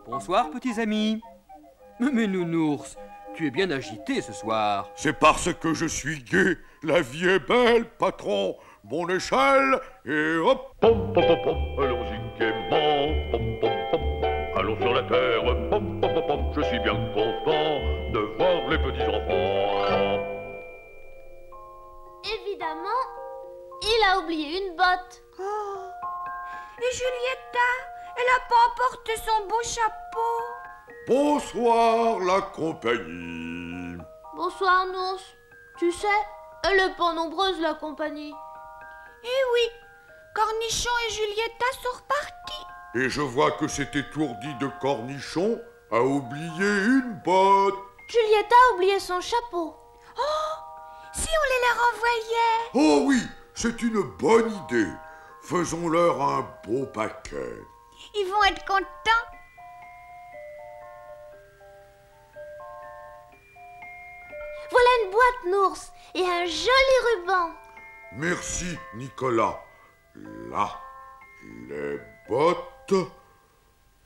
Bonsoir, petits amis. Mais Nounours, tu es bien agité ce soir. C'est parce que je suis gai. La vie est belle, patron. Mon échelle, et hop. Pom, pom, pom, pom, allons-y gaiement. Pom, pom, pom, allons sur la terre. Pom, pom, pom, pom, je suis bien content de voir les petits enfants. Évidemment, il a oublié une botte. Oh. Et Julietta, elle n'a pas emporté son beau chapeau. Bonsoir, la compagnie. Bonsoir, Nours. Tu sais, elle est pas nombreuse, la compagnie. Eh oui, Cornichon et Julietta sont repartis. Et je vois que cet étourdi de Cornichon a oublié une botte. Julietta a oublié son chapeau. Oh, si on les la renvoyait. Oh oui, c'est une bonne idée. Faisons-leur un beau paquet. Ils vont être contents. Voilà une boîte, Nours, et un joli ruban. Merci, Nicolas. Là, les bottes,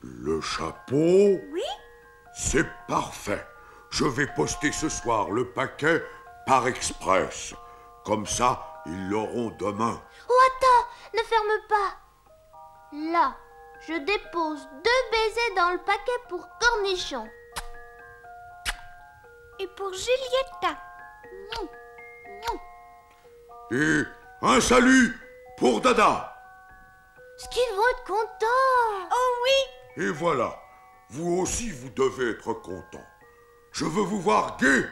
le chapeau. Oui? C'est parfait. Je vais poster ce soir le paquet par express. Comme ça, ils l'auront demain. Oh, attends, ne ferme pas. Là, je dépose 2 baisers dans le paquet pour Cornichon. Et pour Julietta. Et un salut pour Dada. Ce qu'ils vont être contents. Oh oui. Et voilà, vous aussi vous devez être contents. Je veux vous voir gai.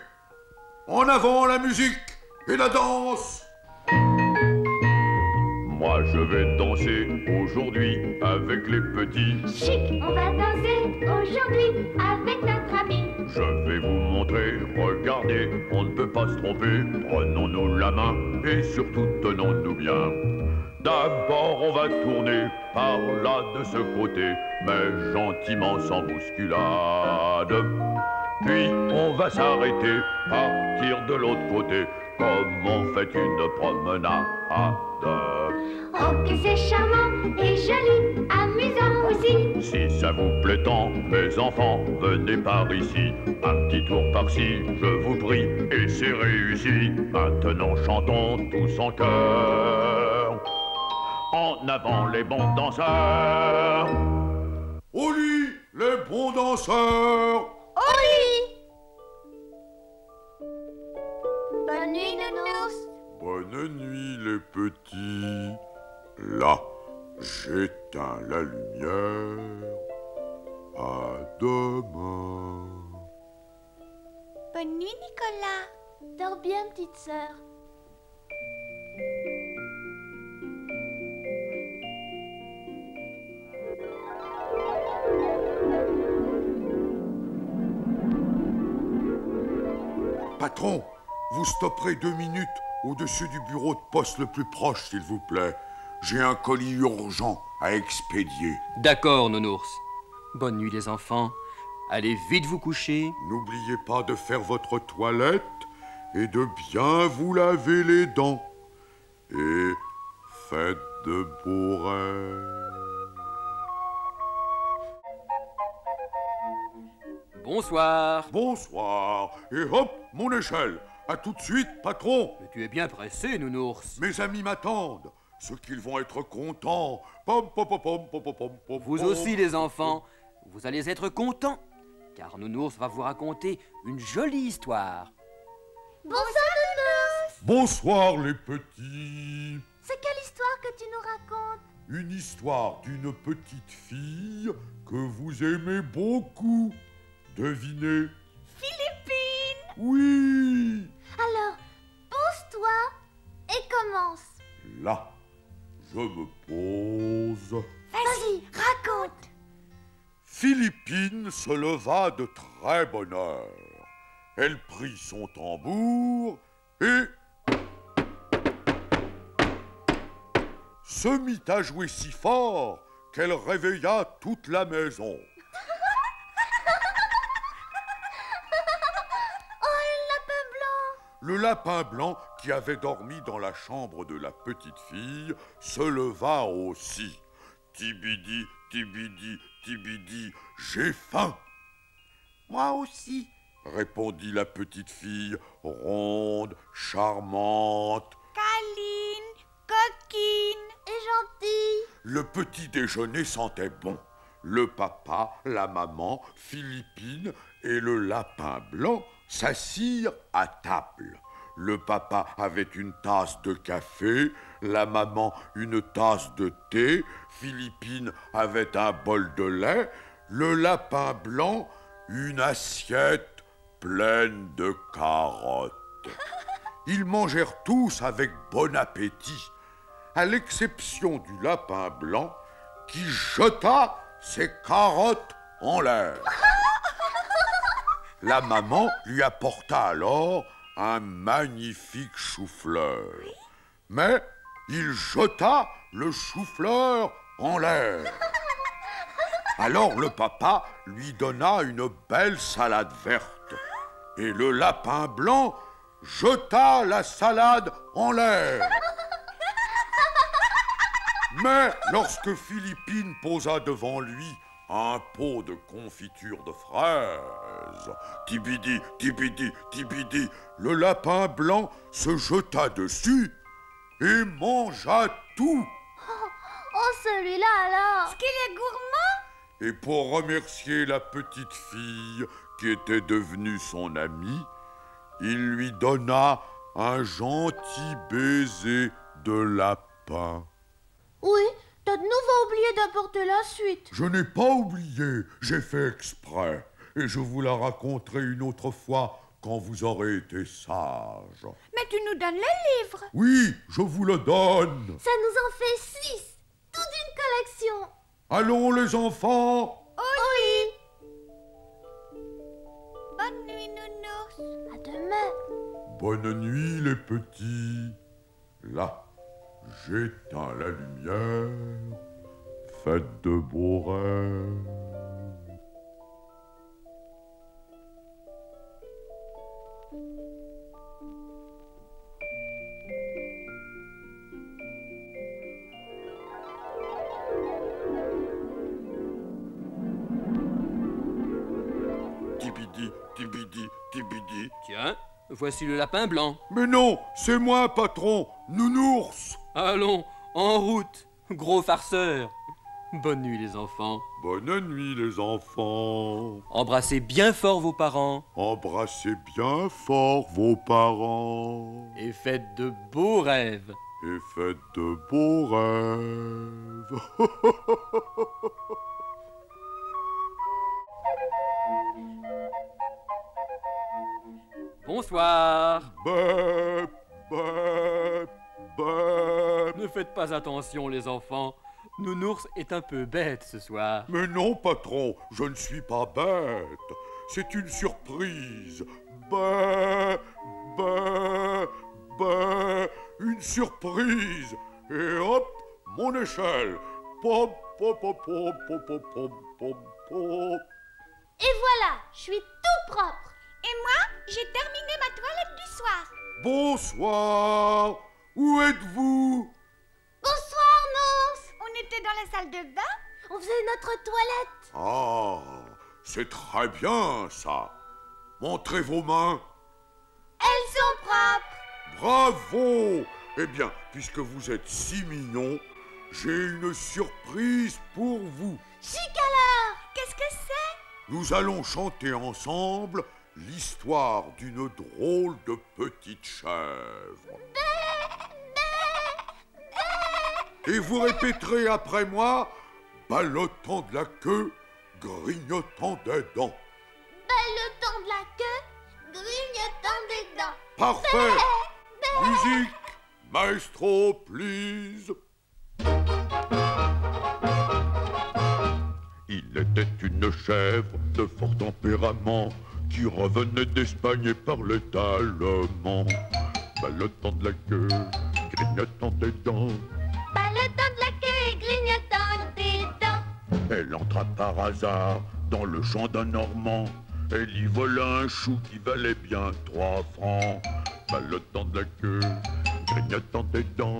En avant la musique et la danse. Moi je vais danser aujourd'hui avec les petits. Chic, on va danser aujourd'hui avec notre ami. Je vais vous montrer, regardez, on ne peut pas se tromper. Prenons-nous la main et surtout tenons-nous bien. D'abord on va tourner par là de ce côté, mais gentiment sans bousculade. Puis on va s'arrêter, partir de l'autre côté, comme on fait une promenade. Oh que c'est charmant et joli, amusant aussi. Si ça vous plaît tant, mes enfants, venez par ici. Un petit tour par-ci, je vous prie, et c'est réussi. Maintenant chantons tous en chœur. En avant les bons danseurs. Au lit, les bons danseurs. Au lit. Bonne nuit, Nounours. Bonne nuit, les petits. Là, j'éteins la lumière. À demain. Bonne nuit, Nicolas. Dors bien, petite sœur. Patron, vous stopperez 2 minutes au-dessus du bureau de poste le plus proche, s'il vous plaît. J'ai un colis urgent à expédier. D'accord, Nounours. Bonne nuit, les enfants. Allez vite vous coucher. N'oubliez pas de faire votre toilette et de bien vous laver les dents. Et faites de beaux rêves. Bonsoir. Bonsoir. Et hop, mon échelle. À tout de suite, patron. Mais tu es bien pressé, Nounours. Mes amis m'attendent. Ce qu'ils vont être contents. Pom, pom, pom, pom, pom, pom, pom, Vous pom. aussi, les enfants, vous allez être contents, car Nounours va vous raconter une jolie histoire. Bonsoir, Nounours. Bonsoir, les petits. C'est quelle histoire que tu nous racontes? Une histoire d'une petite fille que vous aimez beaucoup. Devinez. Philippine. Oui. Alors, pose-toi et commence. Là, je me pose. Vas-y, raconte. Philippine se leva de très bonne heure. Elle prit son tambour et se mit à jouer si fort qu'elle réveilla toute la maison. le lapin blanc qui avait dormi dans la chambre de la petite fille se leva aussi. Tibidi, tibidi, tibidi, j'ai faim. Moi aussi, répondit la petite fille, ronde, charmante, câline, coquine et gentille. Le petit déjeuner sentait bon. Le papa, la maman, Philippine et le lapin blanc s'assirent à table. Le papa avait une tasse de café, la maman une tasse de thé, Philippine avait un bol de lait, le lapin blanc une assiette pleine de carottes. Ils mangèrent tous avec bon appétit, à l'exception du lapin blanc qui jeta ses carottes en l'air. La maman lui apporta alors un magnifique chou-fleur. Mais il jeta le chou-fleur en l'air. Alors le papa lui donna une belle salade verte. Et le lapin blanc jeta la salade en l'air. Mais lorsque Philippine posa devant lui un pot de confiture de fraises, tibidi, tibidi, tibidi, le lapin blanc se jeta dessus et mangea tout. Oh, celui-là alors! Est-ce qu'il est gourmand? Et pour remercier la petite fille qui était devenue son amie, il lui donna un gentil baiser de lapin. Oui, t'as de nouveau oublié d'apporter la suite. Je n'ai pas oublié, j'ai fait exprès. Et je vous la raconterai une autre fois quand vous aurez été sage. Mais tu nous donnes le livre. Oui, je vous le donne. Ça nous en fait 6, toute une collection. Allons les enfants. Oui. Bonne nuit, nounours. À demain. Bonne nuit les petits. Là, j'éteins la lumière. Faites de beaux rêves. Tibidi, tibidi, tibidi. Tiens, voici le lapin blanc. Mais non, c'est moi, patron, nounours. Allons, en route, gros farceur. Bonne nuit les enfants. Bonne nuit les enfants. Embrassez bien fort vos parents Embrassez bien fort vos parents. et faites de beaux rêves. Et faites de beaux rêves. Bonsoir. Bep, bep, bep. Ne faites pas attention les enfants. Nounours est un peu bête ce soir. Mais non, patron, je ne suis pas bête. C'est une surprise. Bep, bep, bep. Une surprise. Et hop, mon échelle. Pop, pop, pop, pop, pop, pop, pop, pop, pop. Et voilà, je suis tout propre. Et moi, j'ai terminé ma toilette du soir. Bonsoir. Où êtes-vous? Bonsoir, Nours. On était dans la salle de bain. On faisait notre toilette. Ah, c'est très bien ça. Montrez vos mains. Elles sont propres. Bravo. Eh bien, puisque vous êtes si mignons, j'ai une surprise pour vous. Chic alors. Qu'est-ce que c'est? Nous allons chanter ensemble l'histoire d'une drôle de petite chèvre. Et vous répéterez après moi, ballottant de la queue, grignotant des dents. Ballottant de la queue, grignotant des dents. Parfait. Musique, maestro, please. Il était une chèvre de fort tempérament qui revenait d'Espagne et parlait allemand. Ballottant de la queue, grignotant des dents, Ballottant de la queue et grignotant des dents. elle entra par hasard dans le champ d'un Normand. Elle y vola un chou qui valait bien 3 francs. ballottant de la queue, grignotant des dents.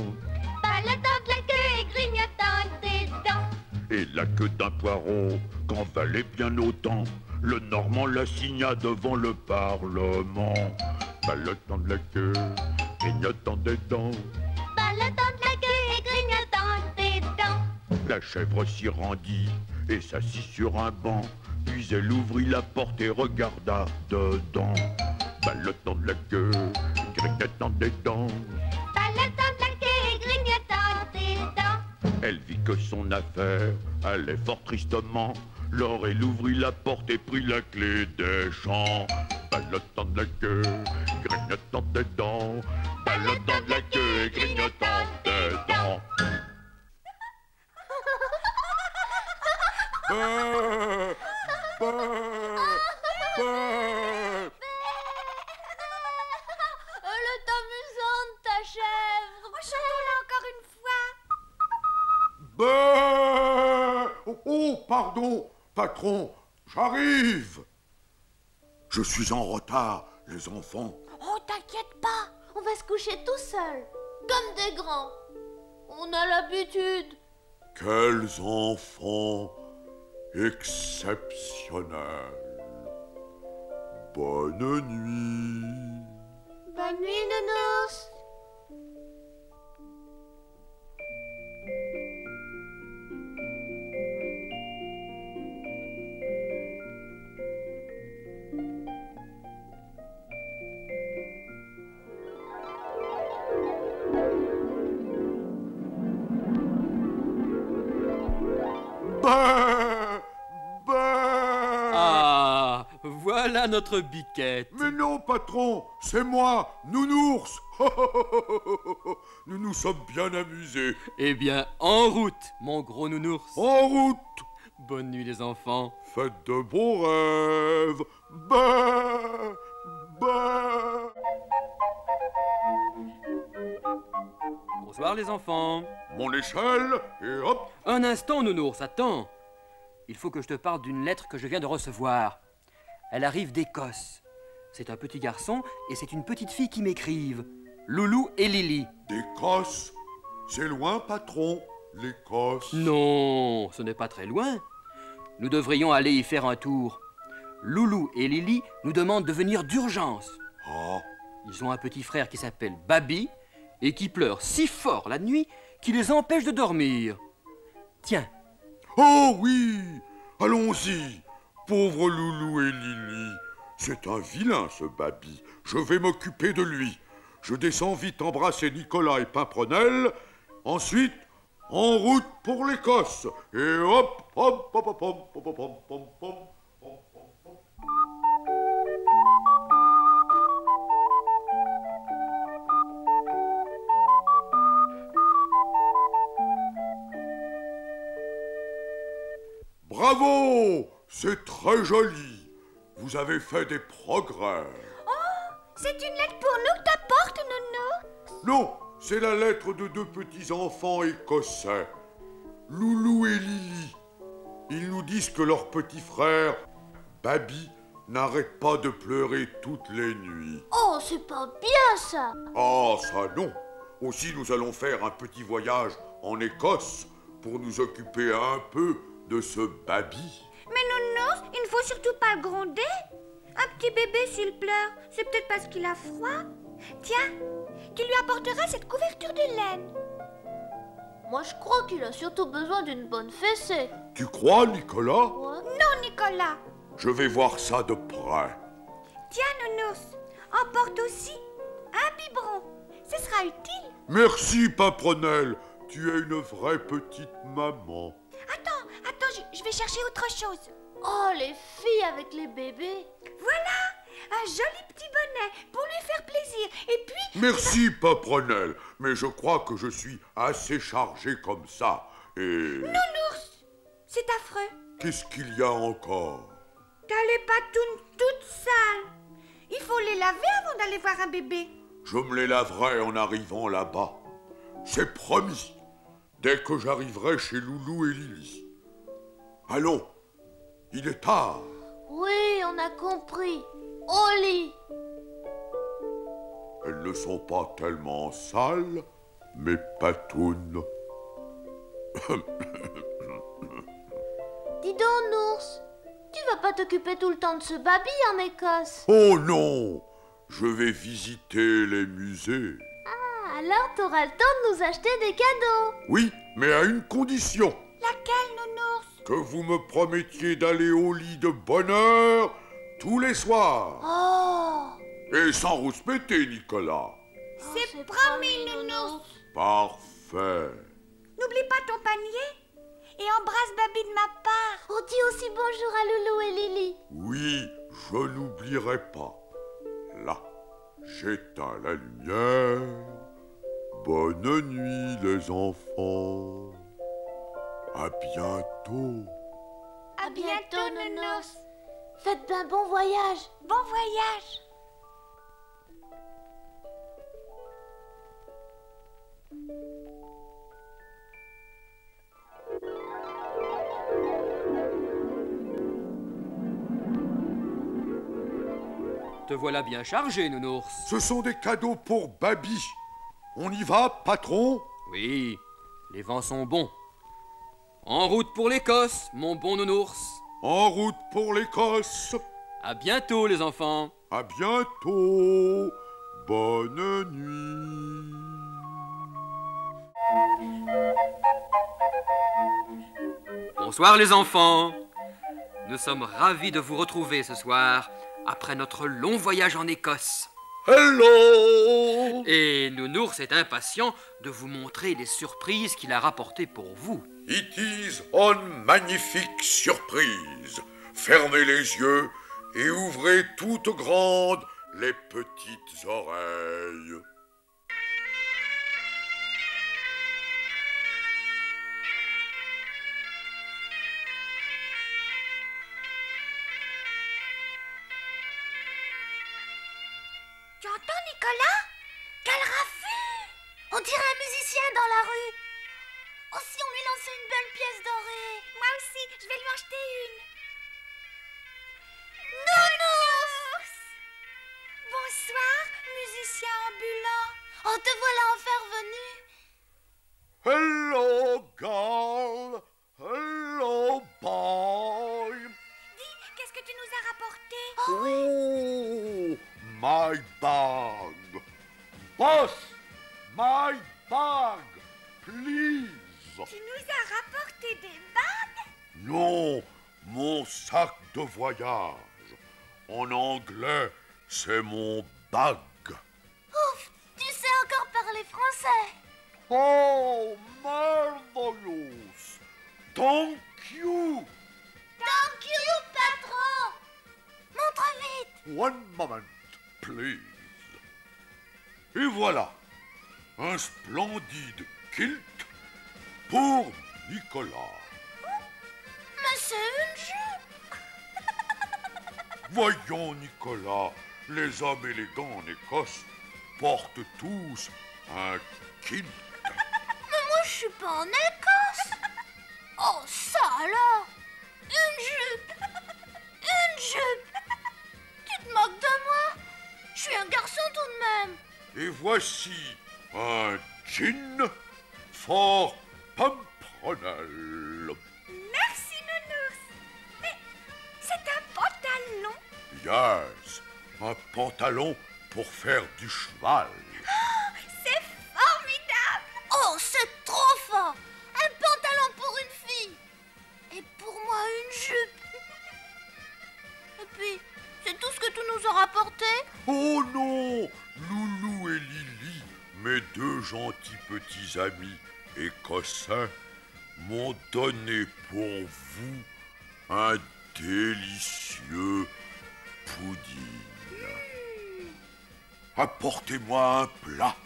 Ballottant de la queue et grignotant des dents. Et la queue d'un poireau, qu'en valait bien autant, le Normand l'assigna devant le Parlement. Ballottant de la queue, grignotant des dents. Ballottant de la queue et grignotant des dents. La chèvre s'y rendit et s'assit sur un banc. Puis elle ouvrit la porte et regarda dedans. Ballottant de la queue, grignotant des dents. Ballottant de la queue et grignotant des dents. Elle vit que son affaire allait fort tristement. Lors elle ouvrit la porte et prit la clé des champs. Ballottant de la queue, grignotant des dents. Ballottant de la queue et grignotant des dents. Elle est amusante, ta chèvre. Chantons-la encore une fois. Bé! Oh, pardon, patron, j'arrive. Je suis en retard, les enfants. Oh, t'inquiète pas. On va se coucher tout seul, comme des grands. On a l'habitude. Quels enfants exceptionnels. Bonne nuit. Bonne nuit, nounours. Bé! Bé! Ah, voilà notre biquette. Mais non, patron, c'est moi, Nounours. Nous nous sommes bien amusés. Eh bien, en route, mon gros nounours. En route. Bonne nuit, les enfants. Faites de bons rêves. Bé! Bé! Bonsoir, les enfants. Mon échelle, et hop. Un instant, nounours, attends. Il faut que je te parle d'une lettre que je viens de recevoir. Elle arrive d'Écosse. C'est un petit garçon et c'est une petite fille qui m'écrivent. Loulou et Lily. D'Écosse. C'est loin, patron, l'Écosse. Non, ce n'est pas très loin. Nous devrions aller y faire un tour. Loulou et Lily nous demandent de venir d'urgence. Ah, Ils ont un petit frère qui s'appelle Baby et qui pleure si fort la nuit qu'il les empêche de dormir. Tiens, oh oui, allons-y. Pauvre Loulou et Lily. C'est un vilain, ce Baby. Je vais m'occuper de lui. Je descends vite embrasser Nicolas et Pimprenelle. Ensuite, en route pour l'Écosse. Et hop, hop, hop, hop, hop, hop, hop, hop, hop, hop. Bravo, c'est très joli. Vous avez fait des progrès. C'est une lettre pour nous que t'apportes, Nounou. Non, c'est la lettre de deux petits-enfants écossais, Loulou et Lily. Ils nous disent que leur petit frère, Baby, n'arrête pas de pleurer toutes les nuits. Oh, c'est pas bien ça. Ah, ça non. Aussi, nous allons faire un petit voyage en Écosse pour nous occuper un peu de ce Baby. Mais Nounou, il ne faut surtout pas le gronder. Un petit bébé, s'il pleure, c'est peut-être parce qu'il a froid. Tiens, tu lui apporteras cette couverture de laine. Moi, je crois qu'il a surtout besoin d'une bonne fessée. Tu crois, Nicolas? Ouais. Non, Nicolas. Je vais voir ça de près. Tiens, Nounours, emporte aussi un biberon. Ce sera utile. Merci, Pimprenelle. Tu es une vraie petite maman. Attends, je vais chercher autre chose. Oh, les filles avec les bébés. Voilà, un joli petit bonnet pour lui faire plaisir. Et puis... Merci, Pimprenelle, mais je crois que je suis assez chargé comme ça. Et Nounours, c'est affreux. qu'est-ce qu'il y a encore? T'as les patounes toutes sales. Il faut les laver avant d'aller voir un bébé. Je me les laverai en arrivant là-bas. C'est promis, dès que j'arriverai chez Loulou et Lily. Allons, il est tard. Oui, on a compris. Au lit. Elles ne sont pas tellement sales, mes patounes. Dis donc, Nours, tu vas pas t'occuper tout le temps de ce baby en Écosse? Oh non! Je vais visiter les musées. Ah, alors t'auras le temps de nous acheter des cadeaux. Oui, mais à une condition. Laquelle, Nounours? Que vous me promettiez d'aller au lit de bonne heure tous les soirs. Oh, Et sans rouspéter, Nicolas. C'est promis, Nounours. Parfait. N'oublie pas ton panier et embrasse Baby de ma part. On dit aussi bonjour à Loulou et Lily. Oui, je n'oublierai pas. Là, j'éteins la lumière. Bonne nuit, les enfants. À bientôt. À bientôt, Nounours. Faites bien bon voyage. Bon voyage. Te voilà bien chargé, Nounours. Ce sont des cadeaux pour Baby. On y va, patron? Oui, les vents sont bons. En route pour l'Écosse, mon bon Nounours. En route pour l'Écosse. À bientôt, les enfants. À bientôt. Bonne nuit. Bonsoir, les enfants. Nous sommes ravis de vous retrouver ce soir, après notre long voyage en Écosse. Hello! Et Nounours est impatient de vous montrer les surprises qu'il a rapportées pour vous. It is une magnifique surprise. Fermez les yeux et ouvrez toutes grandes les petites oreilles. Tu entends, Nicolas? Quel raffut! On dirait un musicien dans la rue. Oh, si on lui lançait une belle pièce dorée. Moi aussi, je vais lui en acheter une. Nounours! Bonsoir, musicien ambulant. Oh, te voilà enfin revenu. Hello, girl. Hello, boy. Dis, qu'est-ce que tu nous as rapporté? Oh, my bag. Boss, my bag, please. Tu nous as rapporté des bagues? Non, mon sac de voyage. En anglais, c'est mon bag. Ouf, tu sais encore parler français. Oh, marvelous. Thank you. Thank you, patron. Montre vite. One moment, please. Et voilà, un splendide kilt pour Nicolas. Mais c'est une jupe. Voyons, Nicolas, les hommes élégants en Écosse portent tous un kilt. Mais moi, je suis pas en Écosse. Oh, ça alors. Une jupe. Une jupe. Tu te moques de moi? Je suis un garçon tout de même. Et voici un jean for Pimpernel. Merci, Nounours. Mais c'est un pantalon. Yes, un pantalon pour faire du cheval. C'est formidable. Oh, c'est trop fort. Un pantalon pour une fille. Et pour moi, une jupe. Et puis, c'est tout ce que tu nous as rapporté? Oh non, Loulou et Lily, mes deux gentils petits amis écossais, m'ont donné pour vous un délicieux pudding. Apportez-moi un plat.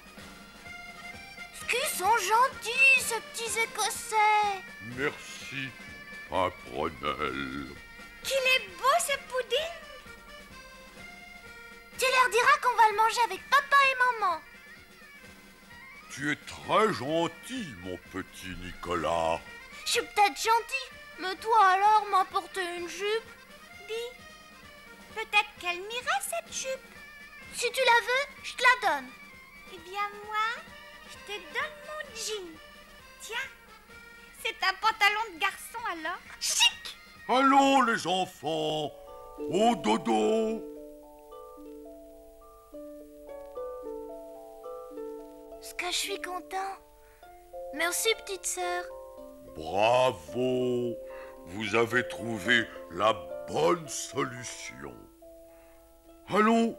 Qu'ils sont gentils, ces petits Écossais. Merci, Pimpernel. Qu'il est beau, ce pudding. Tu leur diras qu'on va le manger avec papa et maman. Tu es très gentil, mon petit Nicolas. Je suis peut-être gentille, mais toi alors m'apporter une jupe? Dis, peut-être qu'elle m'ira, cette jupe. Si tu la veux, je te la donne. Eh bien, moi, je te donne mon jean. Tiens, c'est un pantalon de garçon alors. Chic! Allons les enfants, au dodo. Ce que je suis content. Merci, petite sœur. Bravo, vous avez trouvé la bonne solution. Allons,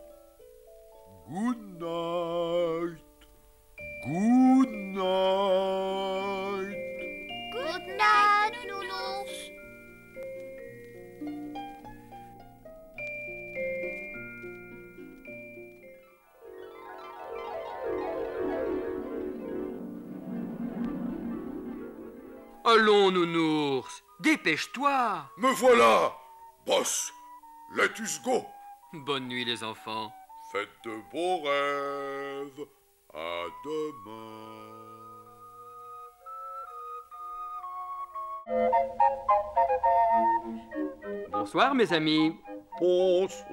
good night, good night. Good night, nounours. Allons, nounours, dépêche-toi. Me voilà, boss, let us go. Bonne nuit, les enfants. Faites de beaux rêves, à demain. Bonsoir, mes amis. Bonsoir.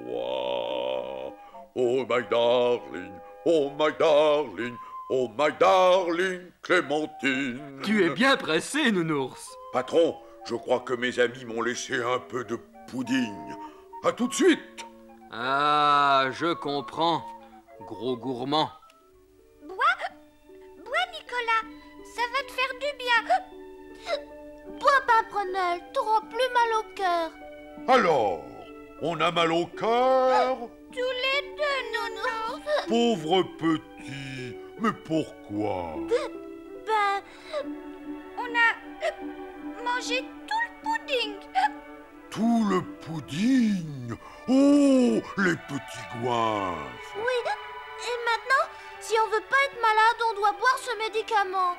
Oh my darling, oh my darling, oh my darling Clémentine. Tu es bien pressé, nounours. Patron, je crois que mes amis m'ont laissé un peu de pudding. À tout de suite. Ah, je comprends. Gros gourmand. Bois, Nicolas, ça va te faire du bien. Bois, Pimprenelle, t'auras plus mal au cœur. Alors, on a mal au cœur? Tous les deux, nounours. Pauvre petit, mais pourquoi? Ben, On a mangé tout le pudding. Tout le pudding? Oh, les petits goinfres. oui. Et maintenant, si on veut pas être malade, on doit boire ce médicament.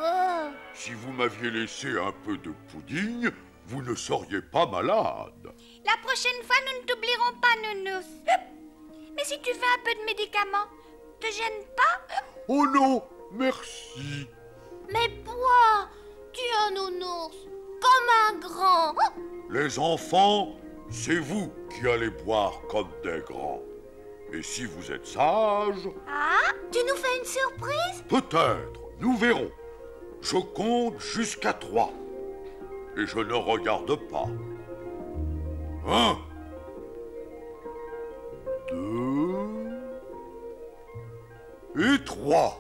Oh. Si vous m'aviez laissé un peu de pudding, vous ne seriez pas malade. La prochaine fois, nous ne t'oublierons pas, nounours. Mais si tu veux un peu de médicaments, te gêne pas? Oh non, merci. Mais bois, tu es un nounours, comme un grand. Les enfants, c'est vous qui allez boire comme des grands. Et si vous êtes sages, Ah, tu nous fais une surprise? peut-être, nous verrons. Je compte jusqu'à 3. Et je ne regarde pas. 1, 2 et 3.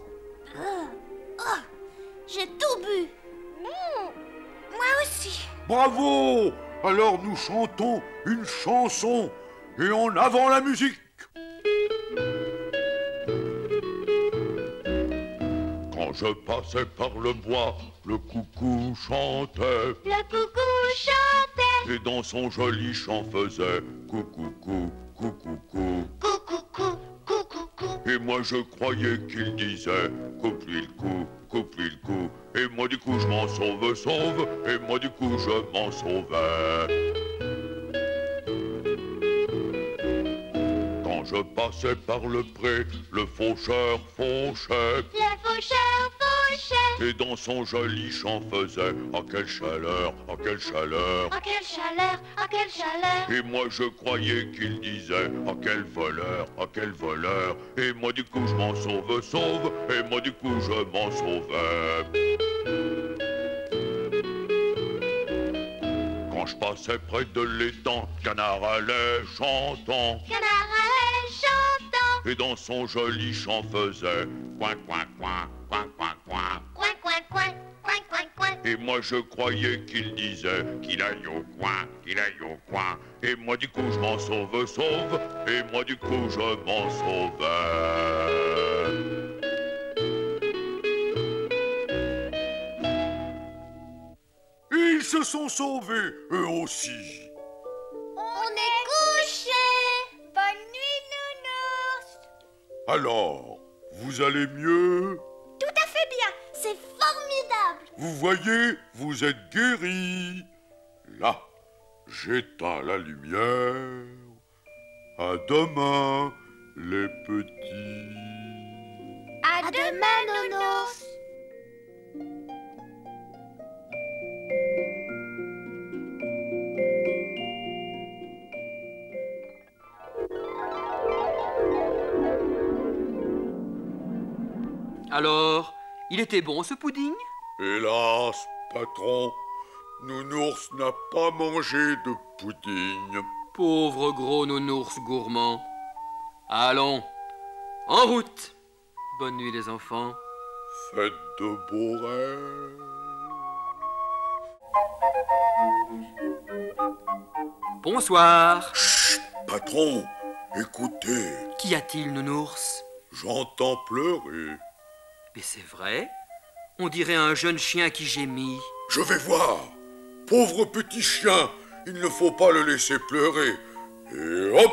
J'ai tout bu. Moi aussi. Bravo! Alors nous chantons une chanson et en avant la musique. Quand je passais par le bois, le coucou chantait, Le coucou chantait, et dans son joli chant faisait coucou, coucou, coucou, coucou. coucou, coucou, coucou. Et moi je croyais qu'il disait coupe-lui le cou, coupe-lui le cou. Et moi du coup je m'en sauve, et moi du coup je m'en sauvais. Quand je passais par le pré, le faucheur fauchait, Le faucheur fauchait. et dans son joli chant faisait oh quelle chaleur, oh quelle chaleur. Oh quelle chaleur, oh quelle chaleur. Et moi je croyais qu'il disait oh quel voleur, oh quel voleur. Et moi du coup je m'en sauve, et moi du coup je m'en sauvais. Quand je passais près de l'étang, Canard allait chantant, Canard allait chantant. et dans son joli chant faisait coin, coin, coin, coin, coin, coin. Coin, coin, coin, coin, coin, coin. Et moi je croyais qu'il disait qu'il aille au coin, qu'il aille au coin. Et moi du coup je m'en sauve, et moi du coup je m'en sauvais. Ils se sont sauvés, eux aussi. On est couchés. Bonne nuit, nounours. Alors, vous allez mieux? Tout à fait bien. C'est formidable. Vous voyez, vous êtes guéris. Là, j'éteins la lumière. À demain, les petits. À demain, nounours. Alors, il était bon ce pudding? Hélas, patron, Nounours n'a pas mangé de pudding. Pauvre gros nounours gourmand. Allons, en route. Bonne nuit les enfants. Faites de beaux rêves. Bonsoir. Chut, patron, écoutez, Qu'y a-t-il, nounours? j'entends pleurer. Mais c'est vrai. On dirait un jeune chien qui gémit. Je vais voir. Pauvre petit chien, il ne faut pas le laisser pleurer. Et hop!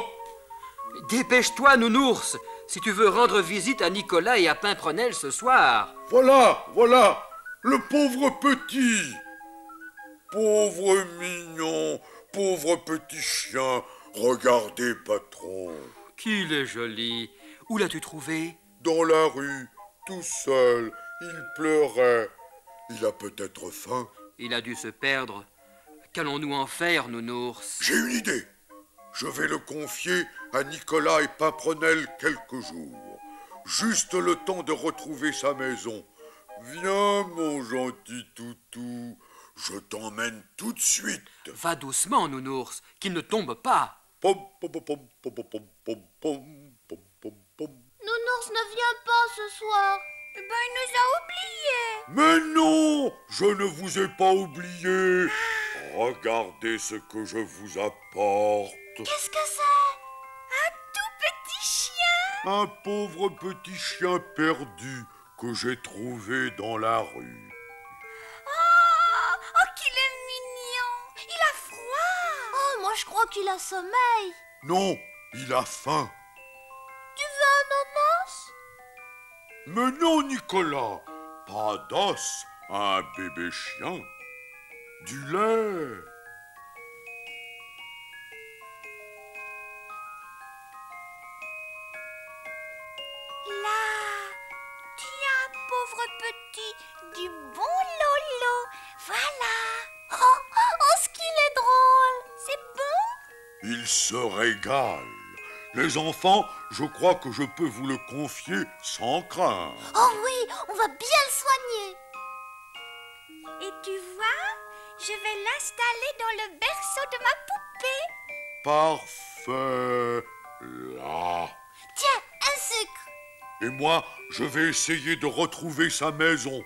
Dépêche-toi, nounours, si tu veux rendre visite à Nicolas et à Pimprenel ce soir. Voilà, voilà, le pauvre petit. Pauvre mignon, pauvre petit chien. Regardez, patron. Qu'il est joli. Où l'as-tu trouvé? Dans la rue, tout seul, il pleurait. Il a peut-être faim. Il a dû se perdre. Qu'allons-nous en faire, nounours? J'ai une idée. Je vais le confier à Nicolas et Pimprenel quelques jours. Juste le temps de retrouver sa maison. Viens, mon gentil toutou. Je t'emmène tout de suite. Va doucement, nounours, qu'il ne tombe pas. Pom, pom, pom, pom, pom, pom, pom, pom, pom, pom, pom. Nounours ne vient pas ce soir. Eh ben, il nous a oubliés. Mais non, je ne vous ai pas oublié. Regardez ce que je vous apporte. Qu'est-ce que c'est? Un tout petit chien. Un pauvre petit chien perdu que j'ai trouvé dans la rue. Oh, qu'il est mignon. Il a froid. Oh, moi je crois qu'il a sommeil. Non, il a faim. Tu veux un ananas? Mais non, Nicolas, pas d'os à un bébé chien. Du lait. Là, tiens, pauvre petit, du bon Lolo. Voilà. Oh, ce qu'il est drôle. C'est bon? Il se régale. Les enfants, je crois que je peux vous le confier sans crainte. Oh oui, on va bien le soigner. Et tu vois, je vais l'installer dans le berceau de ma poupée. Parfait. Là. Tiens, un sucre. Et moi, je vais essayer de retrouver sa maison.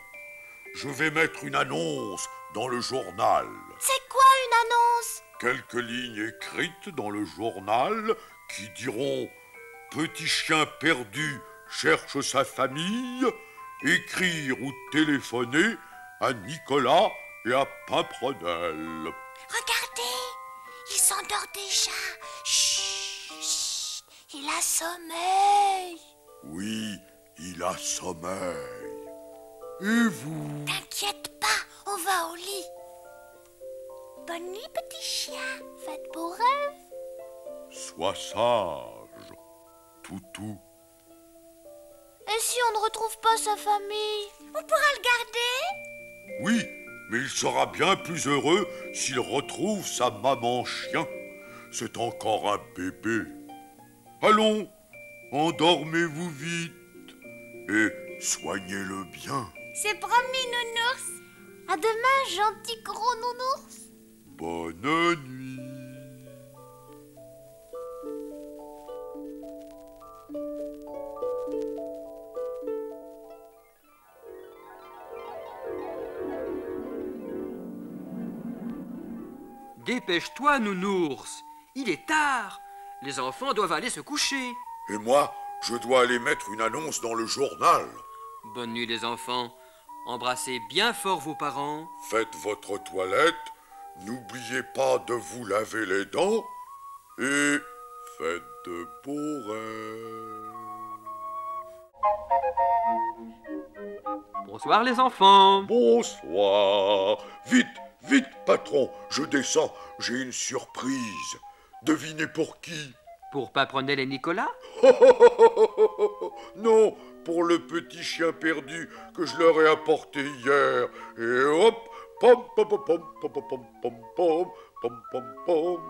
Je vais mettre une annonce dans le journal. C'est quoi une annonce? Quelques lignes écrites dans le journal qui diront « Petit chien perdu cherche sa famille », écrire ou téléphoner à Nicolas et à Pimprenel. Regardez, il s'endort déjà. Chut, chut, il a sommeil. Oui, il a sommeil. Et vous? T'inquiète pas, on va au lit. Bonne nuit, petit chien. Faites beaux rêves. Sois sage, toutou. Et si on ne retrouve pas sa famille? On pourra le garder? Oui, mais il sera bien plus heureux s'il retrouve sa maman chien. C'est encore un bébé. Allons, endormez-vous vite et soignez-le bien. C'est promis, nounours. À demain, gentil gros nounours. Bonne nuit. Dépêche-toi, nounours. Il est tard. Les enfants doivent aller se coucher. Et moi, je dois aller mettre une annonce dans le journal. Bonne nuit, les enfants. Embrassez bien fort vos parents. Faites votre toilette, n'oubliez pas de vous laver les dents et faites de beaux rêves. Bonsoir, les enfants. Bonsoir. Vite, vite, patron, je descends, j'ai une surprise. Devinez pour qui? Pour Pimprenel et Nicolas? Non, pour le petit chien perdu que je leur ai apporté hier. Et hop, pom pom pom pom pom pom pom pom pom pom pom pom.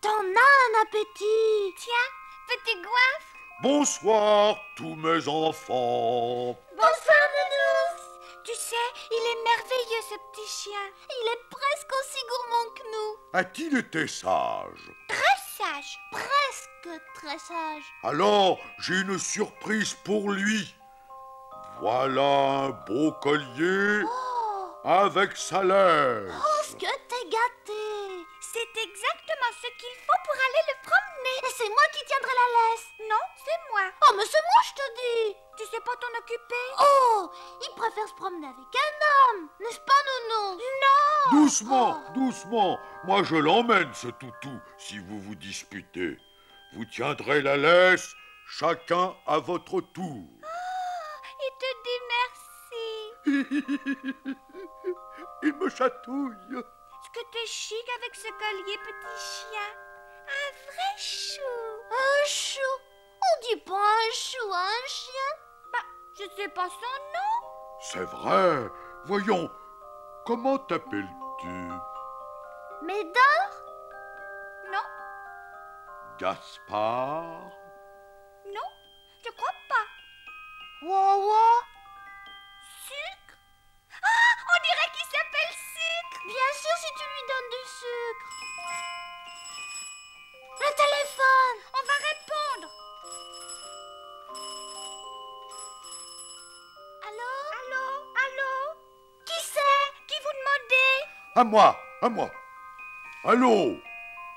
T'en as un appétit. Tiens, petit goinfre. Bonsoir, tous mes enfants. Bonsoir, Nounours. Tu sais, il est merveilleux, ce petit chien. Il est presque aussi gourmand que nous. A-t-il été sage? Très sage. Presque très sage. Alors, j'ai une surprise pour lui. Voilà un beau collier avec sa laisse. Oh, ce que t'es gâté. C'est exactement ce qu'il faut pour aller le promener. Et c'est moi qui tiendrai la laisse. Non, c'est moi. Oh, mais c'est moi, je te dis. Tu sais pas t'en occuper? Oh, il préfère se promener avec un homme. N'est-ce pas, Nounou? Non. Doucement, doucement. Moi, je l'emmène, ce toutou, si vous vous disputez. Vous tiendrez la laisse, chacun à votre tour. Il te dit merci. Il me chatouille. Est-ce que t'es chic avec ce collier, petit chien? Un vrai chou. Un chou? On dit pas un chou à un chien. Bah, je sais pas son nom. C'est vrai. Voyons, comment t'appelles-tu? Médard? Non, Gaspard? non, je crois pas. Wawa? Sucre? Ah, on dirait qu'il s'appelle Sucre. Bien sûr, si tu lui donnes du sucre. Le téléphone. On va répondre. Allô? Allô? Allô? Qui c'est? Qui vous demandez? À moi, à moi. Allô,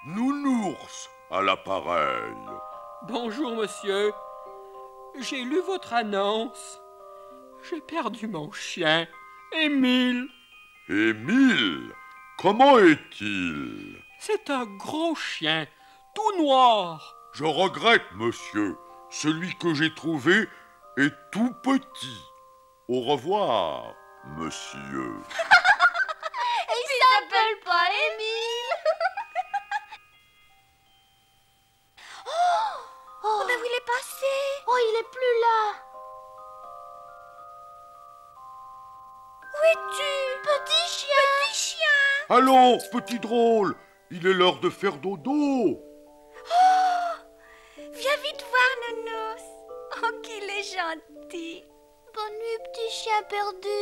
Nounours à l'appareil. Bonjour, monsieur. J'ai lu votre annonce. J'ai perdu mon chien, Émile. Émile, comment est-il? C'est un gros chien, tout noir. Je regrette, monsieur. Celui que j'ai trouvé est tout petit. Au revoir, monsieur. Il s'appelle pas Émile. Oh, mais où il est passé? Oh, il est plus là. Où es-tu? Petit chien. Petit chien. Allons, petit drôle, il est l'heure de faire dodo. Viens vite voir, Nounours. Oh, qu'il est gentil. Bonne nuit, petit chien perdu.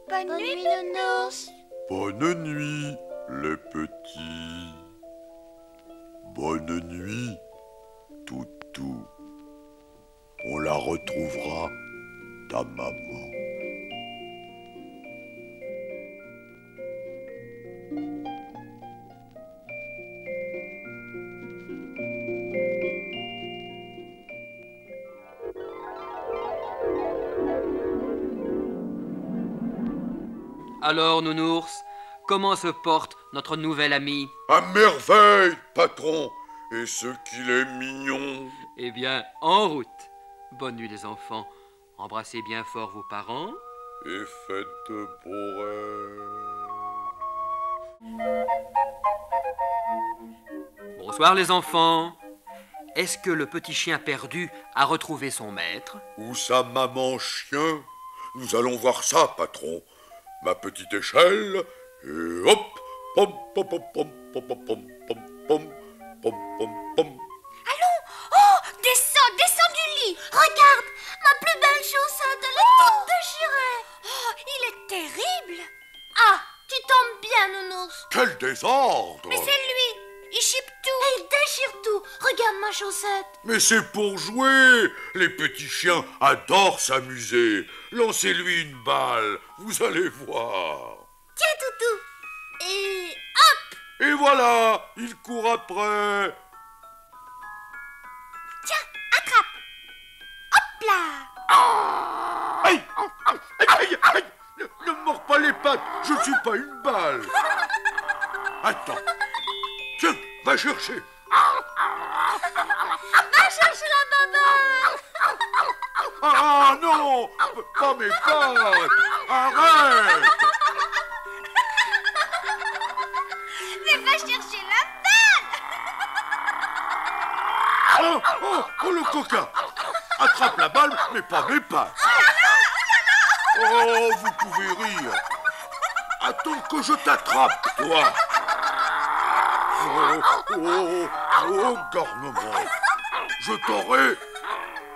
Bonne nuit, Nounours. Bonne nuit, les petits. Bonne nuit, toutou. On la retrouvera, ta maman. Alors, Nounours, comment se porte notre nouvel ami? À merveille, patron. Et ce qu'il est mignon. Eh bien, en route. Bonne nuit, les enfants. Embrassez bien fort vos parents. Et faites de beaux rêves. Bonsoir, les enfants. Est-ce que le petit chien perdu a retrouvé son maître? Ou sa maman chien? Nous allons voir ça, patron. Ma petite échelle, et hop, pom, pom, pom, pom, pom, pom, pom, pom, pom, pom, pom, pom. Oh, descends, descends du lit. Regarde, ma plus belle chaussette, elle est toute déchirée. Oh, il est terrible. Ah, tu tombes bien, Nounours. Quel désordre! Mais c'est lui. Il chipe tout. Et il déchire tout. Regarde ma chaussette. Mais c'est pour jouer! Les petits chiens adorent s'amuser. Lancez-lui une balle, vous allez voir. Tiens, Toutou. Et hop. Et voilà, il court après. Tiens, attrape. Hop là. Aïe! Aïe! Aïe! Ne mords pas les pattes, je ne suis pas une balle. Attends. Tiens, va chercher. Va chercher la baballe. Ah non! Pas mes pattes! Arrête! Mais va chercher la balle. Oh, oh, oh, le coquin! Attrape la balle, mais pas mes pattes! Oh, vous pouvez rire! Attends que je t'attrape, toi! Oh, oh, oh, garnement! je t'aurai.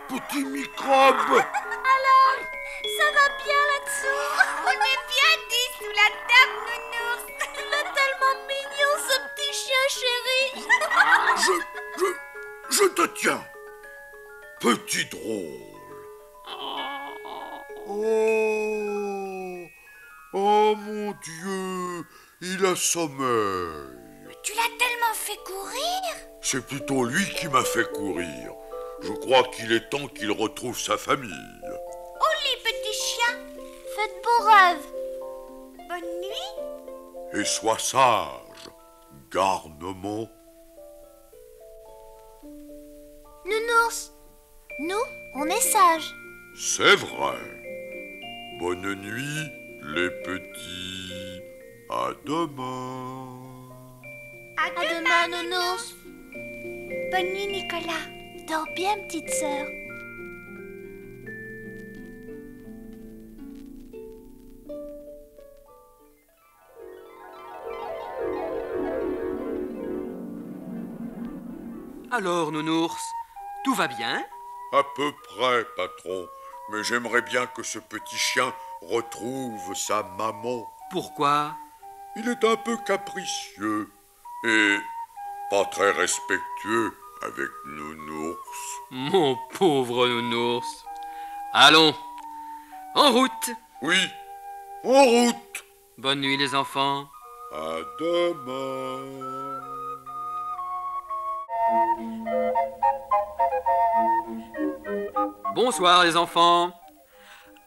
Petit microbe. Alors, ça va bien là-dessous? On est bien dit sous la table, nounours. Il est tellement mignon, ce petit chien chéri. Je te tiens. Petit drôle. Oh, oh mon Dieu, il a sommeil. Tu l'as tellement fait courir. C'est plutôt lui qui m'a fait courir. Je crois qu'il est temps qu'il retrouve sa famille. Au lit, petit chien. Faites beaux rêves. Bonne nuit. Et sois sage, garnement. Nounours, nous, on est sages. C'est vrai. Bonne nuit, les petits. À demain. À À demain, Nounours. Bonne nuit, Nicolas. Dors bien, petite sœur. Alors, Nounours, tout va bien? À peu près, patron. Mais j'aimerais bien que ce petit chien retrouve sa maman. Pourquoi? Il est un peu capricieux et pas très respectueux avec Nounours. Mon pauvre Nounours. Allons, en route. Oui, en route. Bonne nuit, les enfants. À demain. Bonsoir, les enfants.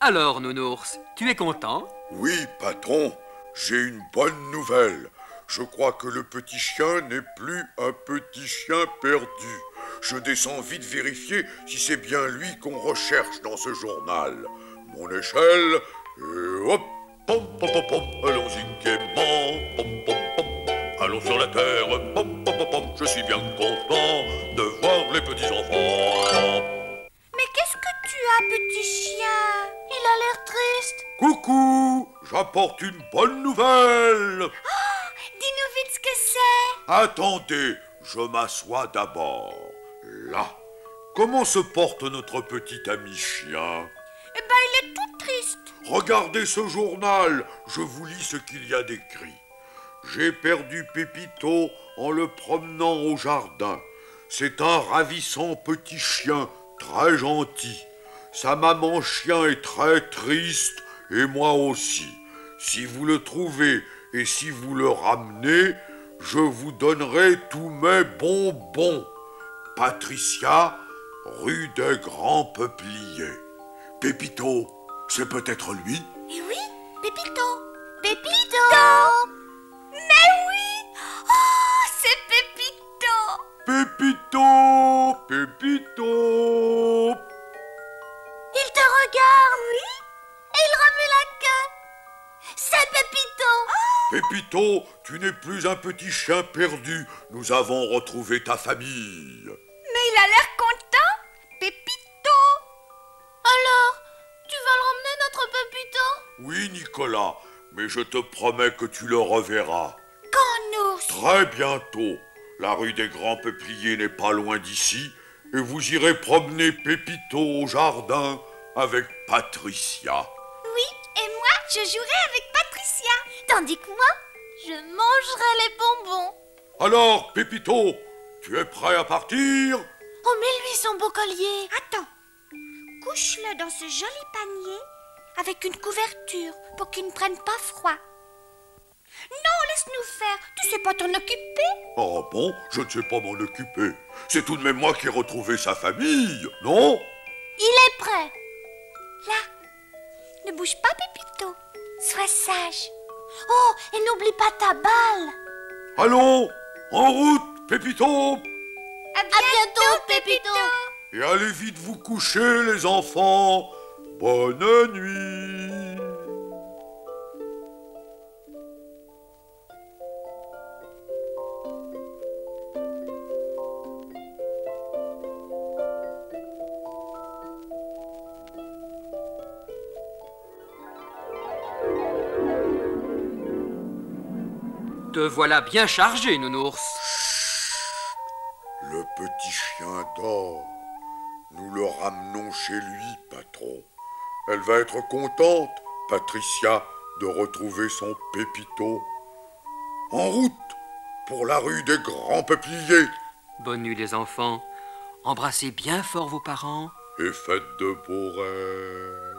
Alors, Nounours, tu es content? Oui, patron, j'ai une bonne nouvelle. Je crois que le petit chien n'est plus un petit chien perdu. Je descends vite vérifier si c'est bien lui qu'on recherche dans ce journal. Mon échelle, et hop, Pom, pom, pom, pom, allons-y gaiement, pom, pom, pom. Allons sur la terre, pom, pom, pom, pom. Je suis bien content de voir les petits enfants. Mais qu'est-ce que tu as, petit chien? Il a l'air triste. coucou, j'apporte une bonne nouvelle. Dis-nous vite ce que c'est. Attendez, je m'assois d'abord. Là, comment se porte notre petit ami chien? Eh ben, il est tout triste. Regardez ce journal, je vous lis ce qu'il y a d'écrit. J'ai perdu Pépito en le promenant au jardin. C'est un ravissant petit chien, très gentil. Sa maman chien est très triste, et moi aussi. Si vous le trouvez et si vous le ramenez, je vous donnerai tous mes bonbons. Patricia, rue des Grands Peupliers. Pépito, c'est peut-être lui? Et oui, Pépito. Pépito. Mais oui. Oh, c'est Pépito. Pépito, Pépito. Il te regarde. Oui. Et il remue la queue. C'est Pépito. Pépito, tu n'es plus un petit chien perdu. Nous avons retrouvé ta famille. Mais il a l'air content, Pépito. Alors, tu vas le ramener, notre Pépito? Oui, Nicolas, mais je te promets que tu le reverras. Quand, Nours? Très bientôt. La rue des Grands Peupliers n'est pas loin d'ici et vous irez promener Pépito au jardin avec Patricia. Oui, et moi, je jouerai avec Patricia. Tandis que moi, je mangerai les bonbons. Alors, Pépito, tu es prêt à partir? Oh, mais lui, son beau collier. Attends, couche-le dans ce joli panier avec une couverture pour qu'il ne prenne pas froid. Non, laisse-nous faire, tu sais pas t'en occuper. Oh bon, je ne sais pas m'en occuper. C'est tout de même moi qui ai retrouvé sa famille, non? Il est prêt. Là, ne bouge pas, Pépito, sois sage. Oh, et n'oublie pas ta balle. Allons, en route, Pépito! À bientôt, Pépito. Et allez vite vous coucher, les enfants. Bonne nuit. Te voilà bien chargé, Nounours. Le Le petit chien dort. Nous le ramenons chez lui, patron. Elle va être contente, Patricia, de retrouver son Pépito. En route pour la rue des Grands Peupliers. Bonne nuit les enfants. Embrassez bien fort vos parents. Et faites de beaux rêves.